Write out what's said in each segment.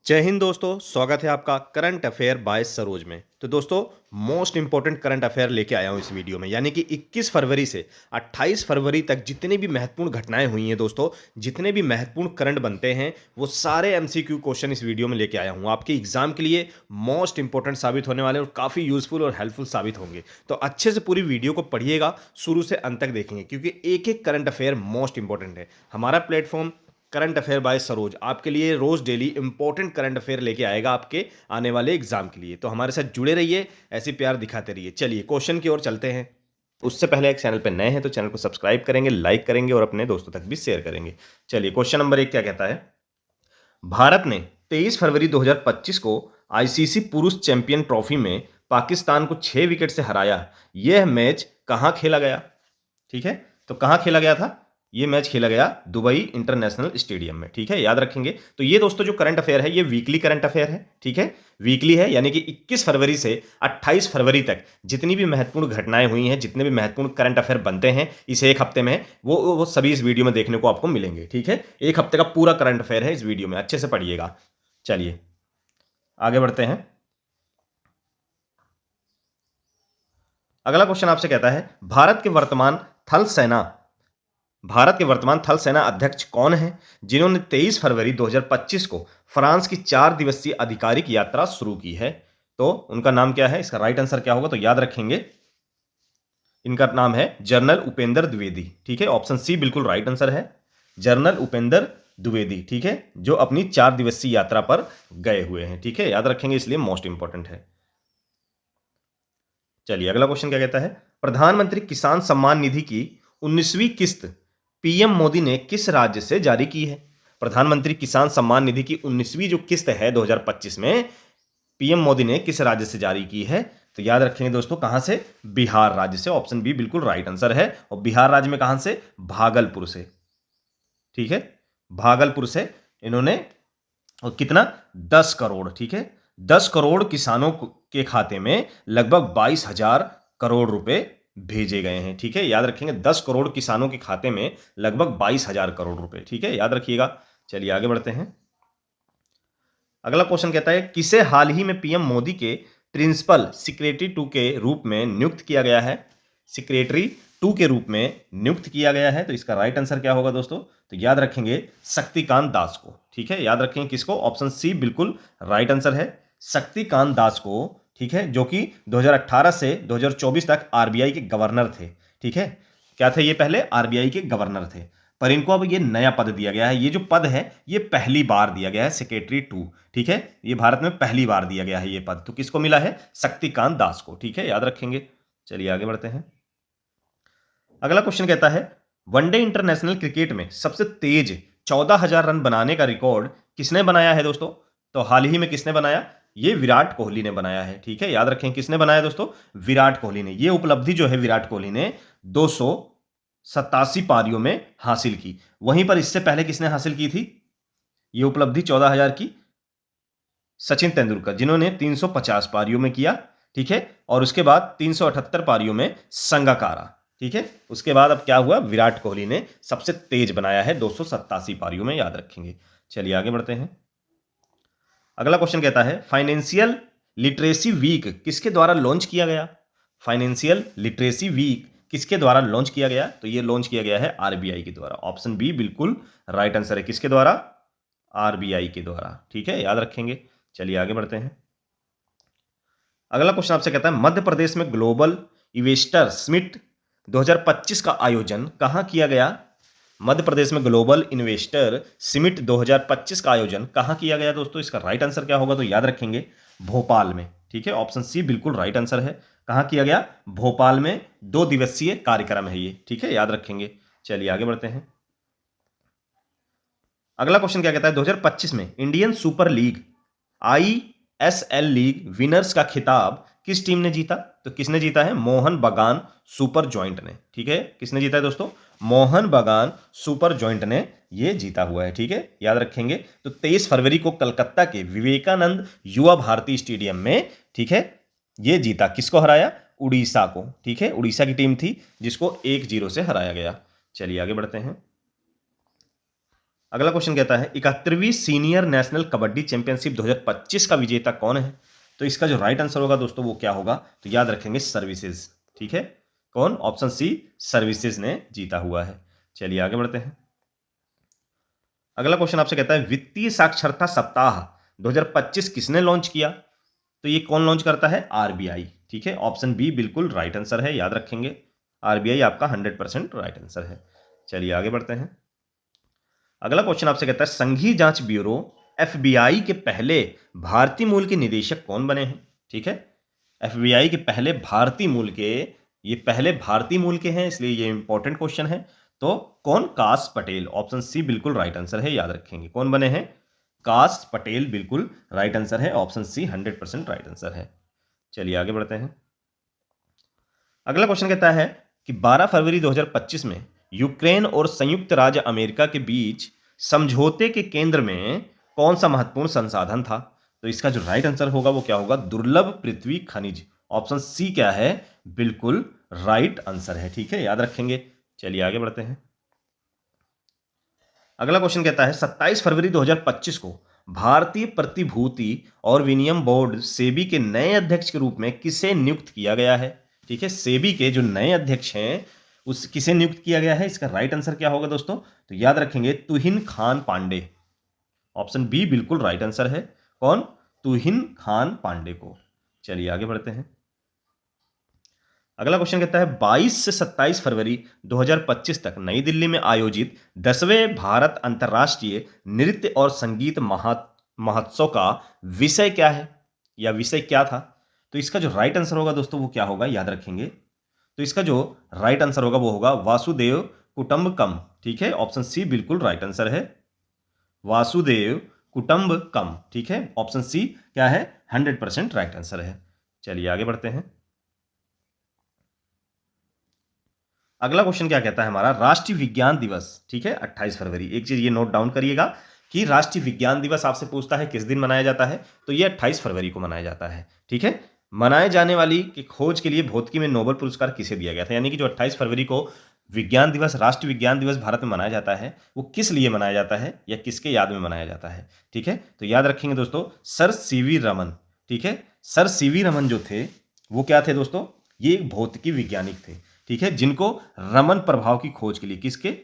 जय हिंद दोस्तों, स्वागत है आपका करंट अफेयर बाय सरोज में। तो दोस्तों, मोस्ट इंपॉर्टेंट करंट अफेयर लेके आया हूं इस वीडियो में, यानी कि 21 फरवरी से 28 फरवरी तक जितनी भी महत्वपूर्ण घटनाएं हुई हैं दोस्तों, जितने भी महत्वपूर्ण करंट बनते हैं, वो सारे एमसीक्यू क्वेश्चन इस वीडियो में लेके आया हूं। आपके एग्जाम के लिए मोस्ट इंपॉर्टेंट साबित होने वाले और काफ़ी यूजफुल और हेल्पफुल साबित होंगे। तो अच्छे से पूरी वीडियो को पढ़िएगा, शुरू से अंत तक देखेंगे, क्योंकि एक एक करंट अफेयर मोस्ट इंपॉर्टेंट है। हमारा platform current affair by Saroj आपके लिए रोज डेली इंपॉर्टेंट करंट अफेयर लेके आएगा आपके आने वाले एग्जाम के लिए। तो हमारे साथ जुड़े रहिए, ऐसे प्यार दिखाते रहिए। चलिए क्वेश्चन की ओर चलते हैं। उससे पहले एक चैनल पर नए हैं तो चैनल को सब्सक्राइब करेंगे, लाइक करेंगे और अपने दोस्तों तक भी शेयर करेंगे। चलिए क्वेश्चन नंबर 1 क्या कहता है। भारत ने 23 फरवरी 2025 को आईसीसी पुरुष चैंपियन ट्रॉफी में पाकिस्तान को 6 विकेट से हराया। यह मैच कहां खेला गया? ठीक है, तो कहां खेला गया था? ये मैच खेला गया दुबई इंटरनेशनल स्टेडियम में। ठीक है, याद रखेंगे। तो ये दोस्तों जो करंट अफेयर है, ये वीकली करंट अफेयर है। ठीक है, वीकली है, यानी कि 21 फरवरी से 28 फरवरी तक जितनी भी महत्वपूर्ण घटनाएं हुई हैं, जितने भी महत्वपूर्ण करंट अफेयर बनते हैं इस एक हफ्ते में, वो सभी इस वीडियो में देखने को आपको मिलेंगे। ठीक है, एक हफ्ते का पूरा करंट अफेयर है इस वीडियो में, अच्छे से पढ़िएगा। चलिए आगे बढ़ते हैं। अगला क्वेश्चन आपसे कहता है, भारत के वर्तमान थल सेना अध्यक्ष कौन हैं, जिन्होंने 23 फरवरी 2025 को फ्रांस की 4 दिवसीय आधिकारिक यात्रा शुरू की है? तो उनका नाम क्या है? इसका राइट आंसर क्या होगा? तो याद रखेंगे, इनका नाम है जनरल उपेंद्र द्विवेदी। ठीक है, ऑप्शन सी बिल्कुल राइट आंसर है, जनरल उपेंद्र द्विवेदी। ठीक है, जो अपनी 4 दिवसीय यात्रा पर गए हुए हैं। ठीक है, याद रखेंगे, इसलिए मोस्ट इंपॉर्टेंट है। चलिए अगला क्वेश्चन क्या कहता है। प्रधानमंत्री किसान सम्मान निधि की 19वीं किस्त पीएम मोदी ने किस राज्य से जारी की है? प्रधानमंत्री किसान सम्मान निधि की 19वीं जो किस्त है 2025 में, पीएम मोदी ने किस राज्य से जारी की है? तो याद रखेंगे दोस्तों, कहां से? बिहार राज्य से। ऑप्शन बी बिल्कुल राइट आंसर है। और बिहार राज्य में कहां से? भागलपुर से। ठीक है, भागलपुर से इन्होंने, और कितना? 10 करोड़। ठीक है, 10 करोड़ किसानों के खाते में लगभग 22,000 करोड़ रुपए भेजे गए हैं। ठीक है, याद रखेंगे, 10 करोड़ किसानों के खाते में लगभग 22,000 करोड़ रुपए। ठीक है, याद रखिएगा। चलिए आगे बढ़ते हैं। अगला क्वेश्चन कहता है, किसे हाल ही में पीएम मोदी के प्रिंसिपल सेक्रेटरी 2 के रूप में नियुक्त किया गया है? सेक्रेटरी 2 के रूप में नियुक्त किया गया है। तो इसका राइट आंसर क्या होगा दोस्तों? तो याद रखेंगे, शक्तिकांत दास को। ठीक है, याद रखेंगे किसको? ऑप्शन सी बिल्कुल राइट आंसर है, शक्तिकांत दास को। ठीक है, जो कि 2018 से 2024 तक आरबीआई के गवर्नर थे। ठीक है, क्या थे ये? पहले आरबीआई के गवर्नर थे, पर इनको अब ये नया पद दिया गया है। ये जो पद है ये पहली बार दिया गया है, सेक्रेटरी 2। ठीक है, ये भारत में पहली बार दिया गया है ये पद। तो किसको मिला है? शक्तिकांत दास को। ठीक है, याद रखेंगे। चलिए आगे बढ़ते हैं। अगला क्वेश्चन कहता है, वनडे इंटरनेशनल क्रिकेट में सबसे तेज 14,000 रन बनाने का रिकॉर्ड किसने बनाया है दोस्तों? तो हाल ही में किसने बनाया? ये विराट कोहली ने बनाया है। ठीक है, याद रखें, किसने बनाया दोस्तों? विराट कोहली ने। ये उपलब्धि जो है विराट कोहली ने 287 पारियों में हासिल की। वहीं पर इससे पहले किसने हासिल की थी ये उपलब्धि 14,000 की? सचिन तेंदुलकर, जिन्होंने 350 पारियों में किया। ठीक है, और उसके बाद 378 पारियों में संगाकारा। ठीक है, उसके बाद अब क्या हुआ? विराट कोहली ने सबसे तेज बनाया है 287 पारियों में, याद रखेंगे। चलिए आगे बढ़ते हैं। अगला क्वेश्चन कहता है, फाइनेंशियल लिटरेसी वीक किसके द्वारा लॉन्च किया गया? फाइनेंशियल लिटरेसी वीक किसके द्वारा लॉन्च किया गया? तो ये लॉन्च किया गया है आरबीआई के द्वारा। ऑप्शन बी बिल्कुल राइट आंसर है, किसके द्वारा? आरबीआई के द्वारा। ठीक है, याद रखेंगे। चलिए आगे बढ़ते हैं। अगला क्वेश्चन आपसे कहता है, मध्य प्रदेश में ग्लोबल इन्वेस्टर समिट 2025 का आयोजन कहां किया गया? मध्य प्रदेश में ग्लोबल इन्वेस्टर समिट 2025 का आयोजन कहां किया गया दोस्तों? इसका राइट आंसर क्या होगा? तो याद रखेंगे, भोपाल में। ठीक है, ऑप्शन सी बिल्कुल राइट आंसर है। कहां किया गया? भोपाल में। 2 दिवसीय कार्यक्रम है ये। ठीक है, याद रखेंगे। चलिए आगे बढ़ते हैं। अगला क्वेश्चन क्या कहता है, 2025 में Indian super league ISL league winners का खिताब किस टीम ने जीता? तो किसने जीता है? मोहन बगान सुपर जॉइंट ने। ठीक है, किसने जीता है दोस्तों? मोहन बगान सुपर जॉइंट ने ये जीता हुआ है। ठीक है, याद रखेंगे। तो 23 फरवरी को कलकत्ता के विवेकानंद युवा भारती स्टेडियम में, ठीक है, ये जीता। किसको हराया? उड़ीसा को। ठीक है, उड़ीसा की टीम थी जिसको 1-0 से हराया गया। चलिए आगे बढ़ते हैं। अगला क्वेश्चन कहता है 71वीं सीनियर नेशनल कबड्डी चैंपियनशिप 2025 का विजेता कौन है? तो इसका जो राइट आंसर होगा दोस्तों वो क्या होगा? तो याद रखेंगे सर्विसेज। ठीक है, कौन? ऑप्शन सी सर्विसेज ने जीता हुआ है। चलिए आगे बढ़ते हैं। अगला क्वेश्चन आपसे कहता है वित्तीय साक्षरता सप्ताह 2025 किसने लॉन्च किया? तो ये कौन लॉन्च करता है? आरबीआई। ठीक है, ऑप्शन बी बिल्कुल राइट आंसर है, याद रखेंगे। आरबीआई आपका 100% राइट आंसर है। चलिए आगे बढ़ते हैं। अगला क्वेश्चन आपसे कहता है संघीय जांच ब्यूरो एफबीआई के पहले भारतीय मूल के निदेशक कौन बने हैं? ठीक है, एफबीआई के पहले भारतीय मूल के, ये पहले भारतीय मूल के हैं, इसलिए ये इंपॉर्टेंट क्वेश्चन है। तो कौन? काश पटेल। ऑप्शन सी बिल्कुल राइट आंसर है, याद रखेंगे। कौन बने हैं? काश पटेल बिल्कुल राइट आंसर है, ऑप्शन सी 100% राइट आंसर है। चलिए आगे बढ़ते हैं। अगला क्वेश्चन कहता है कि 12 फरवरी 2025 में यूक्रेन और संयुक्त राज्य अमेरिका के बीच समझौते के केंद्र में कौन सा महत्वपूर्ण संसाधन था? तो इसका जो राइट आंसर होगा वो क्या होगा? दुर्लभ पृथ्वी खनिज। ऑप्शन सी क्या है? बिल्कुल राइट आंसर है। ठीक है, याद रखेंगे। चलिए आगे बढ़ते हैं। अगला क्वेश्चन कहता है 27 फरवरी 2025 को भारतीय प्रतिभूति और विनिमय बोर्ड सेबी के नए अध्यक्ष के रूप में किसे नियुक्त किया गया है? ठीक है, सेबी के जो नए अध्यक्ष हैं उस किसे नियुक्त किया गया है? इसका राइट आंसर क्या होगा दोस्तों? तो याद रखेंगे तुहिन खान पांडे। ऑप्शन बी बिल्कुल राइट आंसर है। कौन? तुहिन खान पांडे को। चलिए आगे बढ़ते हैं। अगला क्वेश्चन कहता है 22 से 27 फरवरी 2025 तक नई दिल्ली में आयोजित 10वें भारत अंतर्राष्ट्रीय नृत्य और संगीत महोत्सव का विषय क्या है या विषय क्या था? तो इसका जो राइट आंसर होगा दोस्तों वो क्या होगा? याद रखेंगे। तो इसका जो राइट आंसर होगा वो होगा वासुदेव कुटुंबकम। ठीक है, ऑप्शन सी बिल्कुल राइट आंसर है, वासुदेव कुटुंबकम। ठीक है, ऑप्शन सी क्या है? 100% राइट आंसर है। चलिए आगे बढ़ते हैं। अगला क्वेश्चन क्या कहता है हमारा? राष्ट्रीय विज्ञान दिवस। ठीक है, 28 फरवरी। एक चीज ये नोट डाउन करिएगा कि राष्ट्रीय विज्ञान दिवस आपसे पूछता है किस दिन मनाया जाता है, तो ये 28 फरवरी को मनाया जाता है। ठीक है, मनाए जाने वाली की खोज के लिए भौतिकी में नोबेल पुरस्कार किसे दिया गया था? यानी कि जो 28 फरवरी को विज्ञान दिवस, राष्ट्रीय विज्ञान दिवस भारत में मनाया जाता है, वो किस लिए मनाया जाता है या किसके याद में मनाया जाता है? ठीक है, तो याद रखेंगे दोस्तों सर सीवी रमन। ठीक है, सर सीवी रमन जो थे वो क्या थे दोस्तों? ये एक भौतिकी वैज्ञानिक थे। ठीक है, जिनको रमन प्रभाव की खोज के लिए, किसके?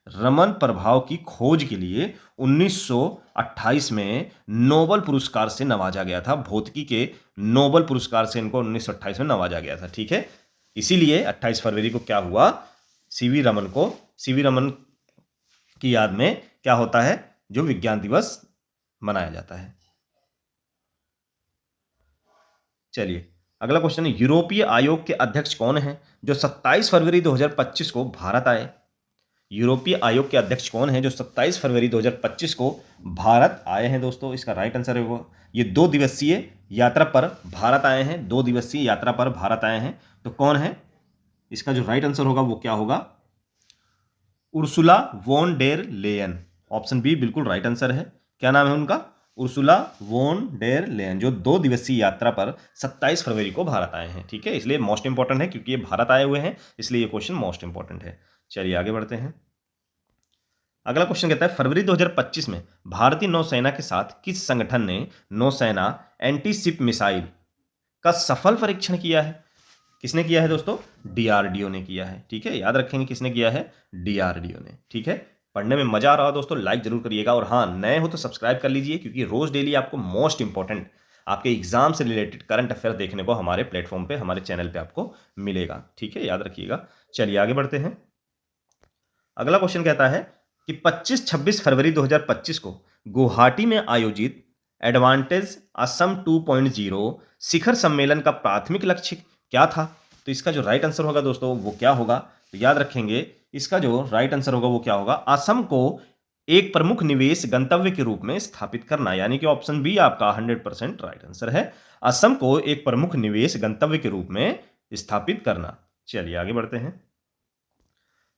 रमन प्रभाव की खोज के लिए 1928 में नोबेल पुरस्कार से नवाजा गया था। भौतिकी के नोबेल पुरस्कार से इनको 1928 में नवाजा गया था। ठीक है, इसीलिए 28 फरवरी को क्या हुआ? सीवी रमन की याद में क्या होता है? जो विज्ञान दिवस मनाया जाता है। चलिए अगला क्वेश्चन है यूरोपीय आयोग के अध्यक्ष कौन हैं जो 27 फरवरी 2025 को भारत आए? यूरोपीय आयोग के अध्यक्ष कौन हैं जो 27 फरवरी 2025 को भारत आए हैं दोस्तों? इसका राइट आंसर है वो, ये 2 दिवसीय यात्रा पर भारत आए हैं। 2 दिवसीय यात्रा पर भारत आए हैं। तो कौन है? इसका जो राइट आंसर होगा वो क्या होगा? Ursula von der Leyen. Option B बिल्कुल राइट आंसर है। क्या नाम है उनका? उर्सुला वॉन डेर लेयन, जो 2 दिवसीय यात्रा पर 27 फरवरी को भारत आए हैं। ठीक है, इसलिए मोस्ट इंपॉर्टेंट है क्योंकि ये भारत आए हुए हैं, इसलिए ये क्वेश्चन मोस्ट इंपॉर्टेंट है। चलिए आगे बढ़ते हैं। अगला क्वेश्चन कहता है फरवरी 2025 में भारतीय नौसेना के साथ किस संगठन ने नौसेना एंटी शिप मिसाइल का सफल परीक्षण किया है? किसने किया है दोस्तों? डीआरडीओ ने किया है। ठीक है, याद रखेंगे किसने किया है? डीआरडीओ ने। ठीक है, पढ़ने में मजा आ रहा हो दोस्तों लाइक जरूर करिएगा, और हाँ नए हो तो सब्सक्राइब कर लीजिए क्योंकि रोज डेली आपको मोस्ट इंपॉर्टेंट आपके एग्जाम से रिलेटेड करंट अफेयर देखने को हमारे प्लेटफॉर्म पे, हमारे चैनल पे आपको मिलेगा। ठीक है, याद रखिएगा। चलिए आगे बढ़ते हैं। अगला क्वेश्चन कहता है कि 25-26 फरवरी 2025 को गुवाहाटी में आयोजित एडवांटेज असम 2.0 शिखर सम्मेलन का प्राथमिक लक्ष्य क्या था? तो इसका जो राइट आंसर होगा दोस्तों वो क्या होगा? तो याद रखेंगे इसका जो राइट आंसर होगा वो क्या होगा? असम को एक प्रमुख निवेश गंतव्य के रूप में स्थापित करना। यानी कि ऑप्शन बी आपका 100% राइट आंसर है, असम को एक प्रमुख निवेश गंतव्य के रूप में स्थापित करना। चलिए आगे बढ़ते हैं।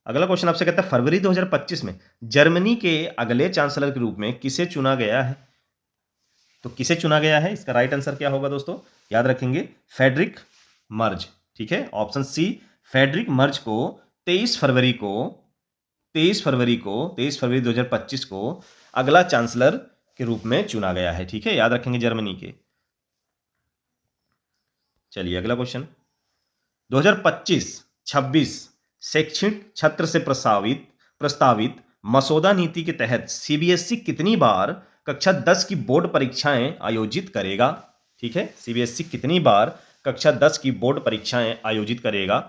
अगला क्वेश्चन आपसे कहता है फरवरी 2025 में जर्मनी के अगले चांसलर के रूप में किसे चुना गया है? तो किसे चुना गया है? इसका राइट आंसर क्या होगा दोस्तों? याद रखेंगे फ्रेडरिक मर्ज। ठीक है, ऑप्शन सी फ्रेडरिक मर्ज को 23 फरवरी को 23 फरवरी 2025 को अगला चांसलर के रूप में चुना गया है। ठीक है, याद रखेंगे जर्मनी के। चलिए अगला क्वेश्चन, 2025-26 शैक्षणिक सत्र से प्रस्तावित मसौदा नीति के तहत सीबीएसई कितनी बार कक्षा 10 की बोर्ड परीक्षाएं आयोजित करेगा? ठीक है, सीबीएसई कितनी बार कक्षा 10 की बोर्ड परीक्षाएं आयोजित करेगा?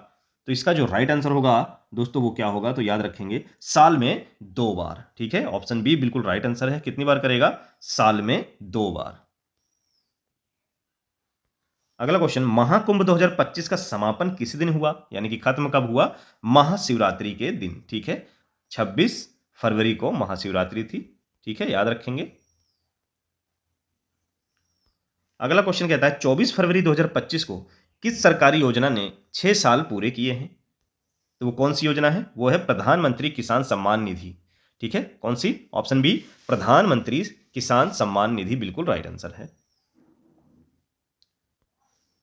तो इसका जो राइट आंसर होगा दोस्तों वो क्या होगा, तो याद रखेंगे साल में 2 बार। ठीक है, ऑप्शन बी बिल्कुल राइट आंसर है। कितनी बार करेगा? साल में 2 बार। अगला क्वेश्चन, महाकुंभ 2025 का समापन किस दिन हुआ, यानी कि खत्म कब हुआ? महाशिवरात्रि के दिन। ठीक है, 26 फरवरी को महाशिवरात्रि थी। ठीक है, याद रखेंगे। अगला क्वेश्चन कहता है 24 फरवरी 2025 को किस सरकारी योजना ने 6 साल पूरे किए हैं? तो वो कौन सी योजना है? वो है प्रधानमंत्री किसान सम्मान निधि। ठीक है, कौन सी? ऑप्शन बी प्रधानमंत्री किसान सम्मान निधि बिल्कुल राइट आंसर है।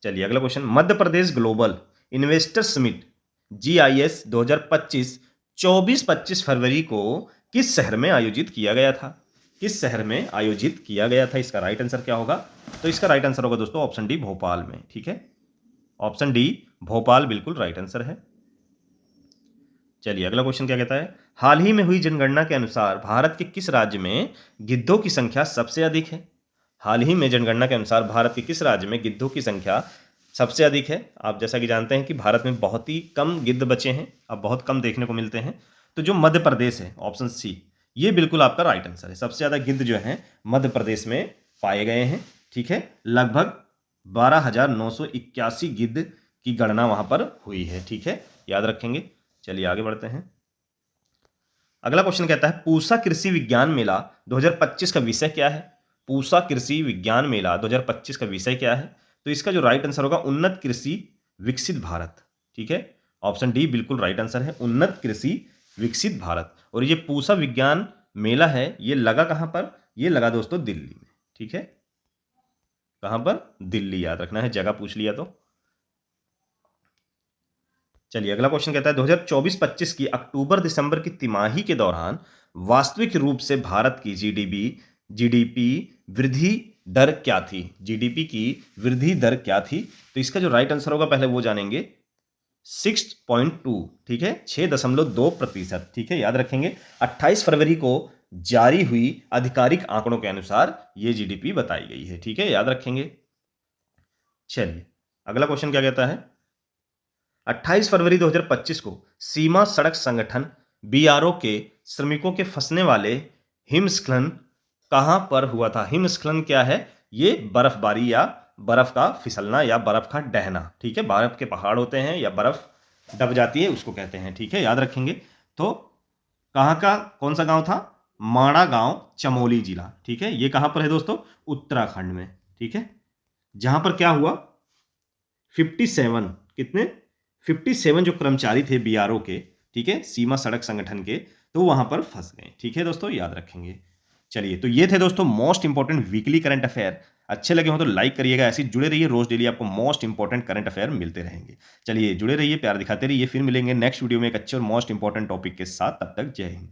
चलिए अगला question, Madhya Pradesh global investor summit GIS 2025 24-25 फरवरी को किस शहर में आयोजित किया गया था? किस शहर में आयोजित किया गया था? इसका राइट आंसर क्या होगा? तो इसका राइट आंसर होगा दोस्तों ऑप्शन डी भोपाल में। ठीक है, ऑप्शन डी भोपाल बिल्कुल राइट आंसर है। चलिए अगला क्वेश्चन क्या कहता है, हाल ही में हुई जनगणना के अनुसार भारत के किस राज्य में गिद्धों की संख्या सबसे अधिक है? हाल ही में जनगणना के अनुसार भारत के किस राज्य में गिद्धों की संख्या सबसे अधिक है? आप जैसा कि जानते हैं कि भारत में बहुत ही कम गिद्ध बचे हैं, अब बहुत कम देखने को मिलते हैं। तो जो मध्य प्रदेश है, ऑप्शन सी, ये बिल्कुल आपका राइट आंसर है। सबसे ज़्यादा गिद्ध जो हैं मध्य प्रदेश में पाए गए हैं। ठीक है, लगभग 12,981 गिद्ध की गणना वहाँ पर हुई है। ठीक है, याद रखेंगे। चलिए आगे बढ़ते हैं। अगला क्वेश्चन कहता है पूसा कृषि विज्ञान मेला 2025 का विषय क्या है? पूसा कृषि विज्ञान मेला 2025 का विषय क्या है? तो इसका जो राइट आंसर होगा उन्नत कृषि विकसित भारत। ठीक है, ऑप्शन डी बिल्कुल राइट आंसर है, उन्नत कृषि विकसित भारत। और ये पूसा विज्ञान मेला है, ये लगा कहां पर? ये लगा दोस्तों दिल्ली में। ठीक है, कहां पर? दिल्ली, याद रखना है, जगह पूछ लिया तो। चलिए अगला क्वेश्चन कहता है 2024-25 की अक्टूबर दिसंबर की तिमाही के दौरान वास्तविक रूप से भारत की जीडीपी वृद्धि दर क्या थी? जीडीपी की वृद्धि दर क्या थी? तो इसका जो राइट आंसर होगा पहले वो जानेंगे, 6.2। ठीक है, 6.2%। ठीक है, याद रखेंगे। 28 फरवरी को जारी हुई आधिकारिक आंकड़ों के अनुसार ये जीडीपी बताई गई है। ठीक है, याद रखेंगे। चलिए अगला क्वेश्चन क्या कहता है, 28 फरवरी 2025 को सीमा सड़क संगठन BRO के श्रमिकों के फंसने वाले हिमस्खलन कहां पर हुआ था? हिमस्खलन क्या है? ये बर्फबारी या बर्फ का फिसलना या बर्फ का डहना। ठीक है, बर्फ के पहाड़ होते हैं या बर्फ दब जाती है, उसको कहते हैं। ठीक है, याद रखेंगे। तो कहां का, कौन सा गांव था? माणा गांव, चमोली जिला। ठीक है, ये कहां पर है दोस्तों? उत्तराखंड में। ठीक है, जहां पर क्या हुआ, 57 कितने 57 जो कर्मचारी थे BRO के, ठीक है, सीमा सड़क संगठन के, तो वहां पर फंस गए। ठीक है दोस्तों, याद रखेंगे। चलिए, तो ये थे दोस्तों most important weekly current affair. अच्छे लगे हो तो लाइक करिएगा, ऐसे जुड़े रहिए, रोज डेली आपको मोस्ट इंपॉर्टेंट करंट अफेयर मिलते रहेंगे। चलिए जुड़े रहिए, प्यार दिखाते रहिए, फिर मिलेंगे नेक्स्ट वीडियो में एक अच्छे और मोस्ट इंपॉर्टेंट टॉपिक के साथ। तब तक जय हिंद।